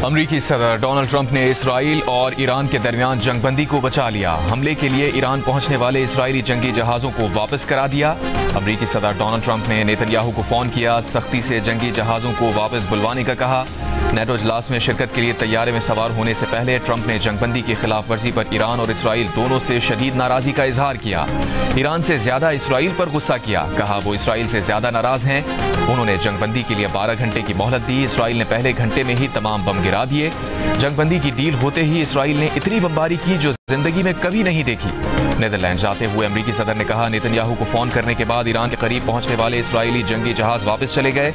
امریکی صدر Donald Trump نے اسرائیل اور ایران کے درمیان جنگ بندی کو بچا لیا۔ حملے کے لیے ایران پہنچنے والے اسرائیلی جنگی جہازوں کو واپس کرا دیا۔ امریکی صدر ڈونلڈ ٹرمپ نے نیتن یاہو کو فون کیا، سختی سے جنگی جہازوں کو واپس بلوانے کا کہا۔ نیٹو اجلاس میں شرکت کے لیے طیارے میں سوار ہونے سے پہلے ٹرمپ نے جنگ بندی کی خلاف ورزی پر ایران اور اسرائیل دونوں سے شدید ناراضی کا اظہار کیا۔ ایران سے زیادہ اسرائیل پر غصہ کیا، کہا وہ اسرائیل سے زیادہ ناراض ہیں۔ انہوں نے جنگ بندی کے لیے 12 گھنٹے کی مہلت دی۔ اسرائیل نے پہلے گھنٹے میں ہی تمام بم گرا دیے۔ جنگ بندی کی ڈیل ہوتے ہی اسرائیل نے اتنی بمباری کی جو زندگی میں کبھی نہیں دیکھی۔ نیدرلینڈ جاتے ہوئے امریکی صدر نے کہا، نیتن یاہو کو فون کرنے کے بعد ایران کے قریب پہنچنے والے اسرائیلی جنگی جہاز واپس چلے گئے۔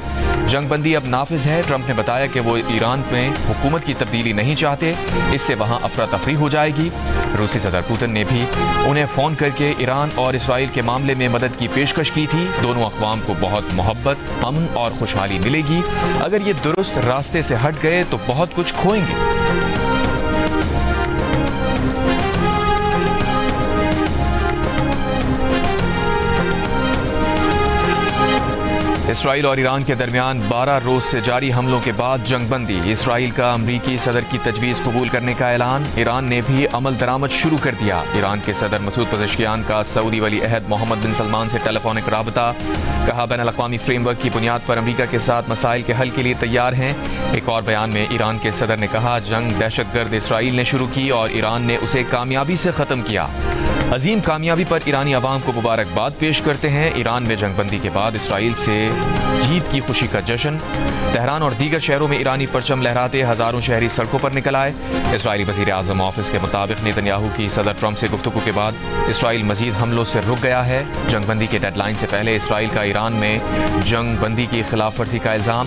جنگ بندی اب نافذ ہے۔ ٹرمپ نے بتایا کہ وہ ایران میں حکومت کی تبدیلی نہیں چاہتے، اس سے وہاں افراتفری ہو جائے گی۔ روسی صدر پوتن نے بھی انہیں فون کر کے ایران اور اسرائیل کے معاملے میں مدد کی پیشکش کی تھی۔ دونوں اقوام کو بہت محبت، امن اور خوشحالی ملے گی۔ اگر یہ درست راستے سے ہٹ گئے تو بہت کچھ کھوئیں گے۔ اسرائیل اور ایران کے درمیان 12 روز سے جاری حملوں کے بعد جنگ بندی۔ اسرائیل کا امریکی صدر کی تجویز قبول کرنے کا اعلان۔ ایران نے بھی عمل درآمد شروع کر دیا۔ ایران کے صدر مسعود پزشکیان کا سعودی ولی عہد محمد بن سلمان سے ٹیلی فونک رابطہ۔ کہا، بین الاقوامی فریم ورک کی بنیاد پر امریکہ کے ساتھ مسائل کے حل کے لیے تیار ہیں۔ ایک اور بیان میں ایران کے صدر نے کہا، جنگ دہشت گرد اسرائیل نے شروع کی اور ایران نے اسے کامیابی سے ختم کیا۔ عظیم کامیابی پر ایرانی عوام کو مبارکباد پیش کرتے ہیں۔ ایران میں جنگ بندی کے بعد اسرائیل سے جیت کی خوشی کا جشن۔ تہران اور دیگر شہروں میں ایرانی پرچم لہراتے ہزاروں شہری سڑکوں پر نکل آئے۔ اسرائیلی وزیر اعظم آفس کے مطابق نیتن یاہو کی صدر ٹرمپ سے گفتگو کے بعد اسرائیل مزید حملوں سے رک گیا ہے۔ جنگ بندی کے ڈیڈ لائن سے پہلے اسرائیل کا ایران میں جنگ بندی کی خلاف ورزی کا الزام۔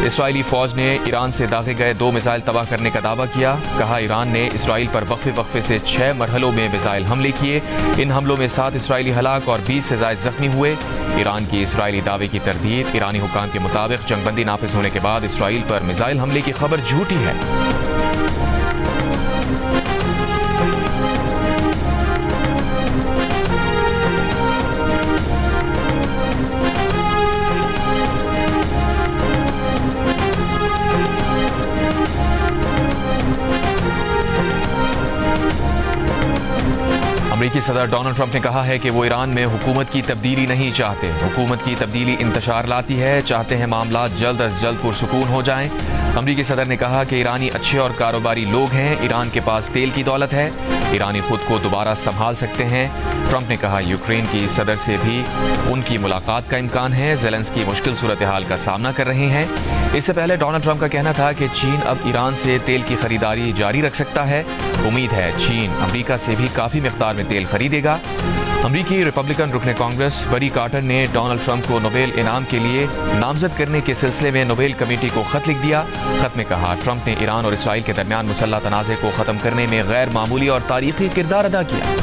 اسرائیلی فوج نے ایران سے داغے گئے 2 میزائل تباہ کرنے کا دعویٰ کیا۔ کہا، ایران نے اسرائیل پر وقفے سے 6 مرحلوں میں میزائل حملے کیے۔ ان حملوں میں 7 اسرائیلی ہلاک اور 20 سے زائد زخمی ہوئے۔ ایران کی اسرائیلی دعوے کی تردید۔ ایرانی حکام کے مطابق جنگ بندی نافذ ہونے کے بعد اسرائیل پر میزائل حملے کی خبر جھوٹی ہے۔ امریکی صدر ڈونلڈ ٹرمپ نے کہا ہے کہ وہ ایران میں حکومت کی تبدیلی نہیں چاہتے۔ حکومت کی تبدیلی انتشار لاتی ہے، چاہتے ہیں معاملات جلد از جلد پرسکون ہو جائیں۔ امریکی صدر نے کہا کہ ایرانی اچھے اور کاروباری لوگ ہیں، ایران کے پاس تیل کی دولت ہے، ایرانی خود کو دوبارہ سنبھال سکتے ہیں۔ ٹرمپ نے کہا، یوکرین کی صدر سے بھی ان کی ملاقات کا امکان ہے، زیلنسکی مشکل صورتحال کا سامنا کر رہے ہیں۔ اس سے پہلے ڈونلڈ ٹرمپ کا کہنا تھا کہ چین اب ایران سے تیل کی خریداری جاری رکھ سکتا ہے۔ امید ہے چین امریکہ سے بھی کافی مقدار میں تیل خریدے گا۔ امریکی ریپبلکن رکن کانگریس بری کارٹر نے ڈونلڈ ٹرمپ کو نوبیل انعام کے لیے نامزد کرنے کے سلسلے میں نوبیل کمیٹی کو خط لکھ دیا۔ خط میں کہا، ٹرمپ نے ایران اور اسرائیل کے درمیان مسلح تنازع کو ختم کرنے میں غیر معمولی اور تاریخی کردار ادا کیا۔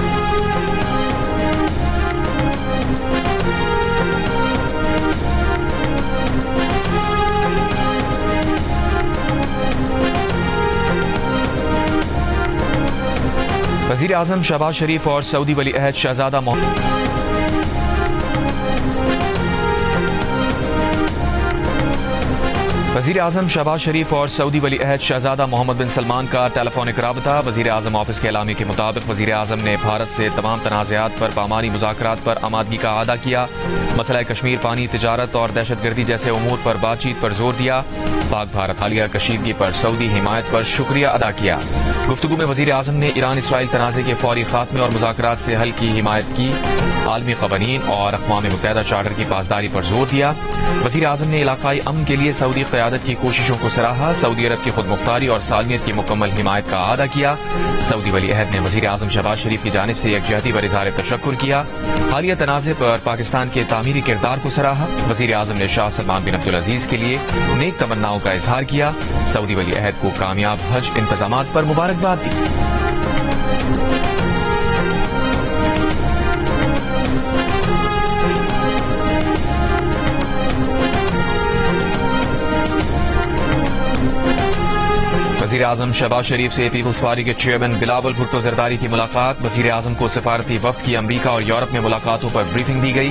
وزیر اعظم شہباز شریف اور سعودی ولی عہد شہزادہ وزیر اعظم شہباز شریف اور سعودی ولی عہد شہزادہ محمد بن سلمان کا ٹیلی فونک رابطہ۔ وزیر اعظم آفس کے اعلامیے کے مطابق وزیر اعظم نے بھارت سے تمام تنازعات پر بامعنی مذاکرات پر آمادگی کا اعادہ کیا۔ مسئلہ کشمیر، پانی، تجارت اور دہشت گردی جیسے امور پر بات چیت پر زور دیا۔ پاک بھارت حالیہ کشیدگی پر سعودی حمایت پر شکریہ ادا کیا۔ گفتگو میں وزیر اعظم نے ایران اسرائیل تنازع کے فوری خاتمے اور مذاکرات سے حل کی حمایت کی، عالمی قوانین اور اقوام متحدہ چارٹر کی پاسداری پر زور دیا۔ وزیر اعظم نے علاقائی امن کے لیے سعودی قیادت کی کوششوں کو سراہا، سعودی عرب کی خود مختاری اور سالمیت کی مکمل حمایت کا اعادہ کیا۔ سعودی ولی عہد نے وزیر اعظم شہباز شریف کی جانب سے یکجہتی پر اظہار تشکر کیا۔ حالیہ تنازع پر پاکستان کے تعمیری کردار کو سراہا۔ وزیر اعظم نے شاہ سلمان بن عبدالعزیز کے لیے نیک تمناؤں کا اظہار کیا۔ سعودی ولی عہد کو کامیاب حج انتظامات پر مبارکباد دی۔ وزیر اعظم شہباز شریف سے پیپلز پارٹی کے چیئرمین بلاول بھٹو زرداری کی ملاقات۔ وزیر اعظم کو سفارتی وفد کی امریکہ اور یورپ میں ملاقاتوں پر بریفنگ دی گئی۔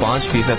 5%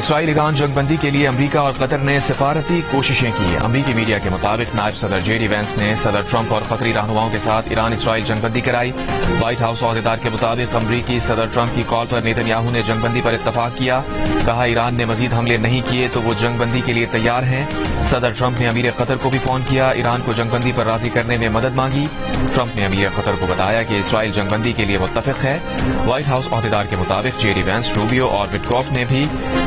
اسرائیل ایران جنگ بندی کے لیے امریکہ اور قطر نے سفارتی کوششیں کی. امریکی میڈیا کے مطابق نائب صدر جے ڈی وینس نے صدر ٹرمپ اور قطری رہنماؤں کے ساتھ ایران اسرائیل جنگ بندی کرائی. وائٹ ہاؤس عہدیدار کے مطابق امریکی صدر ٹرمپ کی کال پر نیتن یاہو نے جنگ بندی پر اتفاق کیا. کہا ایران نے مزید حملے نہیں کیے تو وہ جنگ بندی کے لیے تیار ہیں. صدر ٹرمپ نے امیر قطر کو بھی فون کیا. ایران کو جنگ بندی پر راضی کرنے میں مدد مانگی. ٹرمپ نے امیر قطر کو بتایا کہ اسرائیل جنگ بندی کے لیے متفق ہے. وائٹ ہاؤس عہدیدار کے مطابق جے ڈی وینس، روبیو اور وٹکوف نے بھی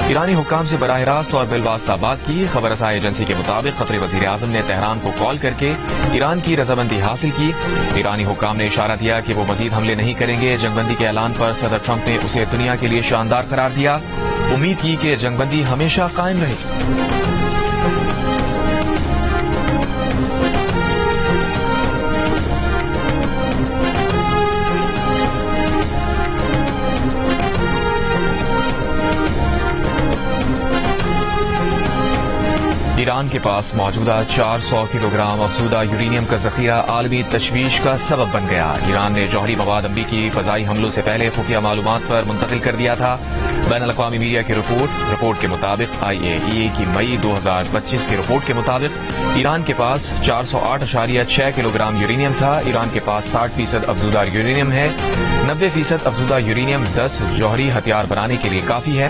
ایرانی حکام سے براہ راست اور بالواسطہ بات کی. خبر رساں ایجنسی کے مطابق قطری وزیر اعظم نے تہران کو کال کر کے ایران کی رضامندی حاصل کی. ایرانی حکام نے اشارہ دیا کہ وہ مزید حملے نہیں کریں گے. جنگ بندی کے اعلان پر صدر ٹرمپ نے اسے دنیا کے لیے شاندار قرار دیا. امید کی کہ جنگ بندی ہمیشہ قائم رہے گی. ایران کے پاس موجودہ 400 کلو گرام افزودہ یورینیم کا ذخیرہ عالمی تشویش کا سبب بن گیا. ایران نے جوہری مواد امریکی فضائی حملوں سے پہلے خفیہ معلومات پر منتقل کر دیا تھا. بین الاقوامی میڈیا کی رپورٹ کے مطابق IAEA کی مئی 2025 کی رپورٹ کے مطابق ایران کے پاس 408.6 کلو گرام یورینیم تھا. ایران کے پاس 60% افزودہ یورینیم ہے. 90% افزودہ یورینیم 10 جوہری ہتھیار بنانے کے لیے کافی ہے.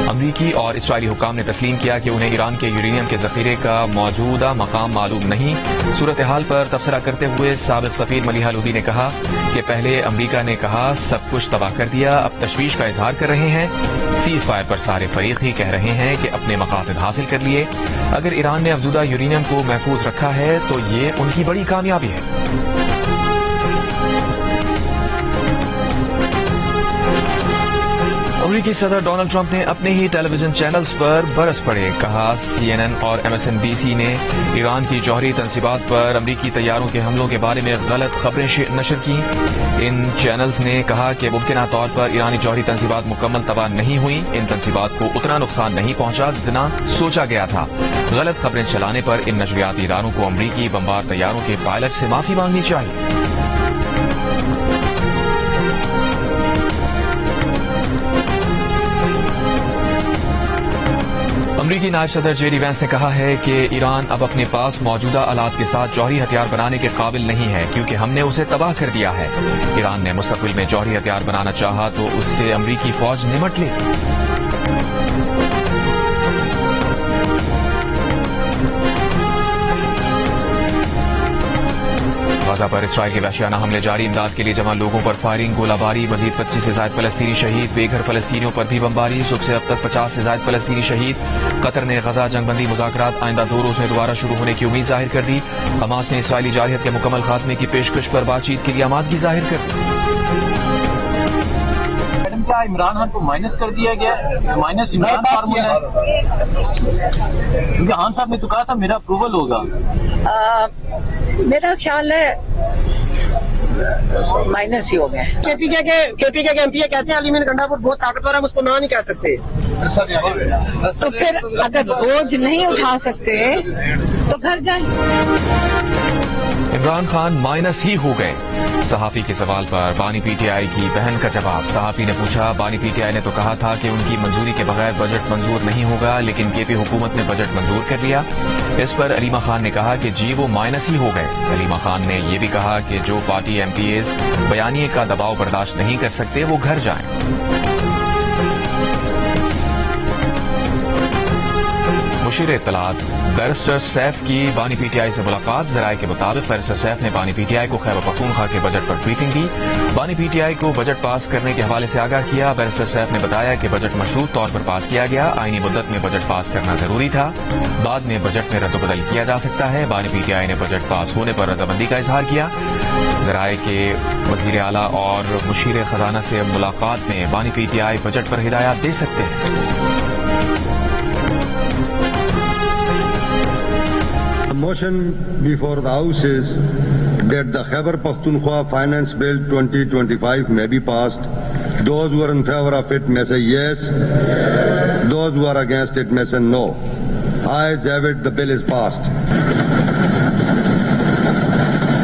امریکی اور اسرائیلی حکام نے تسلیم کیا کہ انہیں ایران کے یورینیم کے ذخیرے کا موجودہ مقام معلوم نہیں. صورتحال پر تبصرہ کرتے ہوئے سابق سفیر ملیحہ لودھی نے کہا کہ پہلے امریکہ نے کہا سب کچھ تباہ کر دیا، اب تشویش کا اظہار کر رہے ہیں. سیز فائر پر سارے فریق ہی کہہ رہے ہیں کہ اپنے مقاصد حاصل کر لیے. اگر ایران نے افزودہ یورینیم کو محفوظ رکھا ہے تو یہ ان کی بڑی کامیابی ہے. امریکی صدر ڈونلڈ ٹرمپ نے اپنے ہی ٹیلی ویژن چینلز پر برس پڑے. کہا CNN اور MSNBC نے ایران کی جوہری تنصیبات پر امریکی طیاروں کے حملوں کے بارے میں غلط خبریں نشر کی. ان چینلز نے کہا کہ ممکنہ طور پر ایرانی جوہری تنصیبات مکمل تباہ نہیں ہوئی. ان تنصیبات کو اتنا نقصان نہیں پہنچا جتنا سوچا گیا تھا. غلط خبریں چلانے پر ان نشریاتی اداروں کو امریکی بمبار طیاروں کے پائلٹ سے معافی مانگنی چاہیے. امریکی نائب صدر جے ڈی وینس نے کہا ہے کہ ایران اب اپنے پاس موجودہ آلات کے ساتھ جوہری ہتھیار بنانے کے قابل نہیں ہے کیونکہ ہم نے اسے تباہ کر دیا ہے. ایران نے مستقبل میں جوہری ہتھیار بنانا چاہا تو اس سے امریکی فوج نمٹ لے. غزہ پر اسرائیل کے وحشیانہ حملے جاری. امداد کے لیے جمع لوگوں پر فائرنگ، گولہ باری. مزید 25 سے زائد فلسطینی شہید. بے گھر فلسطینیوں پر بھی بمباری. صبح سے اب تک 50 سے زائد فلسطینی شہید. قطر نے غزہ جنگ بندی مذاکرات آئندہ 2 روز میں دوبارہ شروع ہونے کی امید ظاہر کر دی. حماس نے اسرائیلی جارحیت کے مکمل خاتمے کی پیشکش پر بات چیت کے لیے آمادگی ظاہر کر دی. عمران خان کو مائنس کر دیا گیا. مائنس عمران فارمولا ہے کیونکہ خان صاحب نے تو کہا تھا میرا اپروول ہوگا. میرا خیال ہے مائنس ہی ہو گئے. کے پی کے ایم پی کہتے ہیں علیمین گنڈاپور بہت طاقتور ہے، ہم اس کو نہ نہیں کہہ سکتے. تو پھر اگر بوجھ نہیں اٹھا سکتے تو گھر جائیں. عمران خان مائنس ہی ہو گئے. صحافی کے سوال پر بانی پی ٹی آئی کی بہن کا جواب. صحافی نے پوچھا بانی پی ٹی آئی نے تو کہا تھا کہ ان کی منظوری کے بغیر بجٹ منظور نہیں ہوگا، لیکن کے پی حکومت نے بجٹ منظور کر لیا. اس پر علیمہ خان نے کہا کہ جی وہ مائنس ہی ہو گئے. علیمہ خان نے یہ بھی کہا کہ جو پارٹی ایم پی ایز بیانیے کا دباؤ برداشت نہیں کر سکتے وہ گھر جائیں. مشیر اطلاعات بیرسٹر سیف کی بانی پی ٹی آئی سے ملاقات. ذرائع کے مطابق بیرسٹر سیف نے بانی پی ٹی آئی کو خیبر پختونخوا کے بجٹ پر بریفنگ دی. بانی پی ٹی آئی کو بجٹ پاس کرنے کے حوالے سے آگاہ کیا. بیرسٹر سیف نے بتایا کہ بجٹ مشروط طور پر پاس کیا گیا. آئینی مدت میں بجٹ پاس کرنا ضروری تھا. بعد میں بجٹ میں رد و بدل کیا جا سکتا ہے. بانی پی ٹی آئی نے بجٹ پاس ہونے پر رضامندی کا اظہار کیا. ذرائع کے وزیر اعلیٰ اور مشیر خزانہ سے ملاقات میں بانی پی ٹی آئی بجٹ پر ہدایات دے سکتے ہیں. The motion before the House is that the Khyber Pakhtunkhwa Finance Bill 2025 may be passed. Those who are in favor of it may say yes. Those who are against it may say no. Ayes have it, the bill is passed.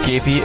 KP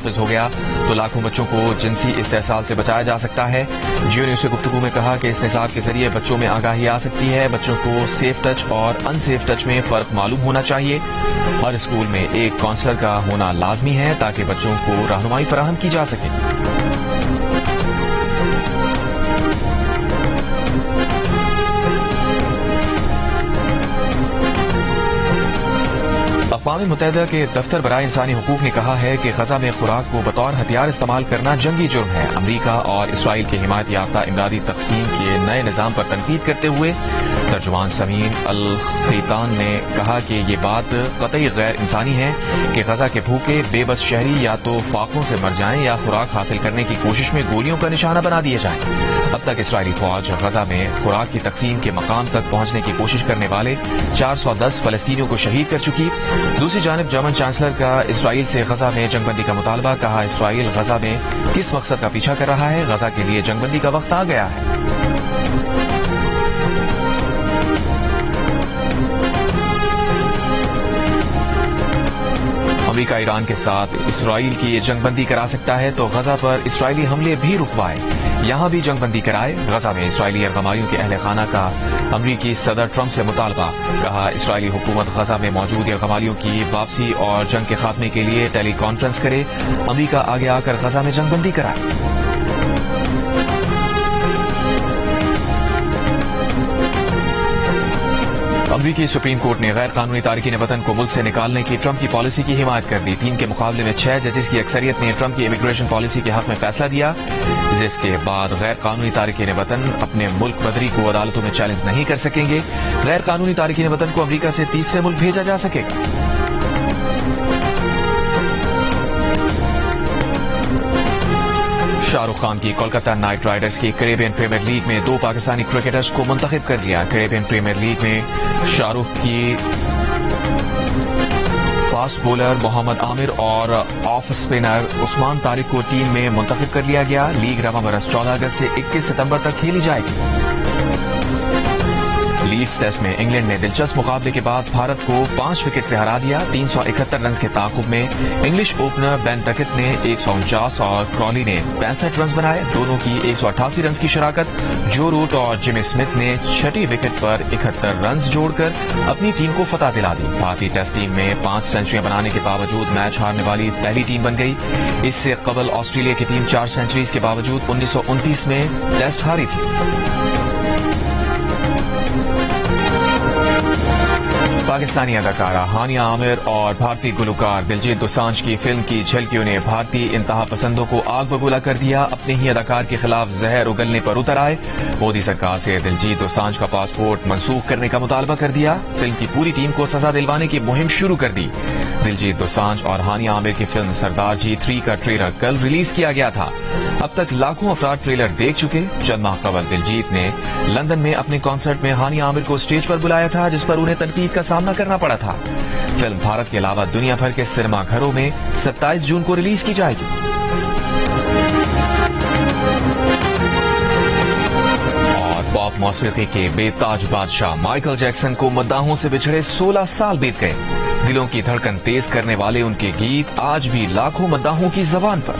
نافذ ہو گیا تو لاکھوں بچوں کو جنسی استحصال سے بچایا جا سکتا ہے۔ جیو نیوز سے گفتگو میں کہا کہ اس نصاب کے ذریعے بچوں میں آگاہی آ سکتی ہے۔ بچوں کو سیف ٹچ اور ان سیف ٹچ میں فرق معلوم ہونا چاہیے۔ ہر اسکول میں ایک کونسلر کا ہونا لازمی ہے تاکہ بچوں کو رہنمائی فراہم کی جا سکے۔ اقوام متحدہ کے دفتر برائے انسانی حقوق نے کہا ہے کہ غزہ میں خوراک کو بطور ہتھیار استعمال کرنا جنگی جرم ہے۔ امریکہ اور اسرائیل کے حمایت یافتہ امدادی تقسیم کے نئے نظام پر تنقید کرتے ہوئے ترجمان سمین الخیطان نے کہا کہ یہ بات قطعی غیر انسانی ہے کہ غزہ کے بھوکے بے بس شہری یا تو فاقوں سے مر جائیں یا خوراک حاصل کرنے کی کوشش میں گولیوں کا نشانہ بنا دیے جائیں۔ اب تک اسرائیلی فوج غزہ میں خوراک کی تقسیم کے مقام تک پہنچنے کی کوشش کرنے والے 410 فلسطینیوں کو شہید کر چکی۔ دوسری جانب جرمن چانسلر کا اسرائیل سے غزہ میں جنگ بندی کا مطالبہ، کہا اسرائیل غزہ میں کس مقصد کا پیچھا کر رہا ہے؟ غزہ کے لیے جنگ بندی کا وقت آ گیا ہے۔ امریکہ ایران کے ساتھ اسرائیل کی جنگ بندی کرا سکتا ہے تو غزہ پر اسرائیلی حملے بھی رکوائے، یہاں بھی جنگ بندی کرائے۔ غزہ میں اسرائیلی یرغمالیوں کے اہل خانہ کا امریکی صدر ٹرمپ سے مطالبہ، کہا اسرائیلی حکومت غزہ میں موجود یرغمالیوں کی واپسی اور جنگ کے خاتمے کے لیے ٹیلی کانفرنس کرے، امریکہ آگے آ کر غزہ میں جنگ بندی کرائے۔ امریکی سپریم کورٹ نے غیر قانونی تارکین وطن کو ملک سے نکالنے کی ٹرمپ کی پالیسی کی حمایت کر دی۔ 3 کے مقابلے میں 6 ججز کی اکثریت نے ٹرمپ کی امیگریشن پالیسی کے حق میں فیصلہ دیا، جس کے بعد غیر قانونی تارکین وطن اپنے ملک بدری کو عدالتوں میں چیلنج نہیں کر سکیں گے۔ غیر قانونی تارکین وطن کو امریکہ سے تیسرے ملک بھیجا جا سکے گا۔ شاہ رخ خان کی کولکتہ نائٹ رائڈرز کی کیریبین پریمیئر لیگ میں 2 پاکستانی کرکٹرز کو منتخب کر لیا۔ کیریبین پریمیئر لیگ میں شاہ رخ کی فاسٹ بولر محمد عامر اور آف اسپنر عثمان طارق کو ٹیم میں منتخب کر لیا گیا۔ لیگ رواں برس 14 اگست سے 21 ستمبر تک کھیلی جائے گی۔ لیڈز ٹیسٹ میں انگلینڈ نے دلچسپ مقابلے کے بعد بھارت کو 5 وکٹ سے ہرا دیا۔ 371 رنز کے تعاقب میں انگلش اوپنر بین ٹکٹ نے 149 اور کرالی نے 65 رنز بنائے۔ دونوں کی 188 رنز کی شراکت۔ جو روٹ اور جم اسمتھ نے 6ٹی وکٹ پر 71 رنز جوڑ کر اپنی ٹیم کو فتح دلا دی۔ بھارتی ٹیسٹ ٹیم میں 5 سینچریاں بنانے کے باوجود میچ ہارنے والی پہلی ٹیم بن گئی۔ اس سے قبل آسٹریلیا کی ٹیم 4 سینچریز کے باوجود 1929 میں ٹیسٹ ہاری تھی۔ پاکستانی اداکارہ ہانیہ عامر اور بھارتی گلوکار دلجیت دوسانجھ کی فلم کی جھلکیوں نے بھارتی انتہا پسندوں کو آگ بگولا کر دیا۔ اپنے ہی اداکار کے خلاف زہر اگلنے پر اتر آئے۔ مودی سرکار سے دلجیت دوسانجھ کا پاسپورٹ منسوخ کرنے کا مطالبہ کر دیا۔ فلم کی پوری ٹیم کو سزا دلوانے کی مہم شروع کر دی۔ دلجیت دوسانجھ اور ہانیہ عامر کی فلم سردار جی 3 کا ٹریلر کل ریلیز کیا گیا تھا۔ اب تک لاکھوں افراد ٹریلر دیکھ چکے۔ چند ماہ قبل دلجیت نے لندن میں اپنے کانسرٹ میں ہانیہ عامر کو اسٹیج پر بلایا تھا، جس پر انہیں تنقید کا سامنا کرنا پڑا تھا۔ فلم بھارت کے علاوہ دنیا بھر کے سنیما گھروں میں 27 جون کو ریلیز کی جائے گی۔ اور پاپ موسیقی کے بے تاج بادشاہ مائیکل جیکسن کو مداحوں سے بچھڑے 16 سال بیت گئے۔ دلوں کی دھڑکن تیز کرنے والے ان کے گیت آج بھی لاکھوں مداحوں کی زبان پر۔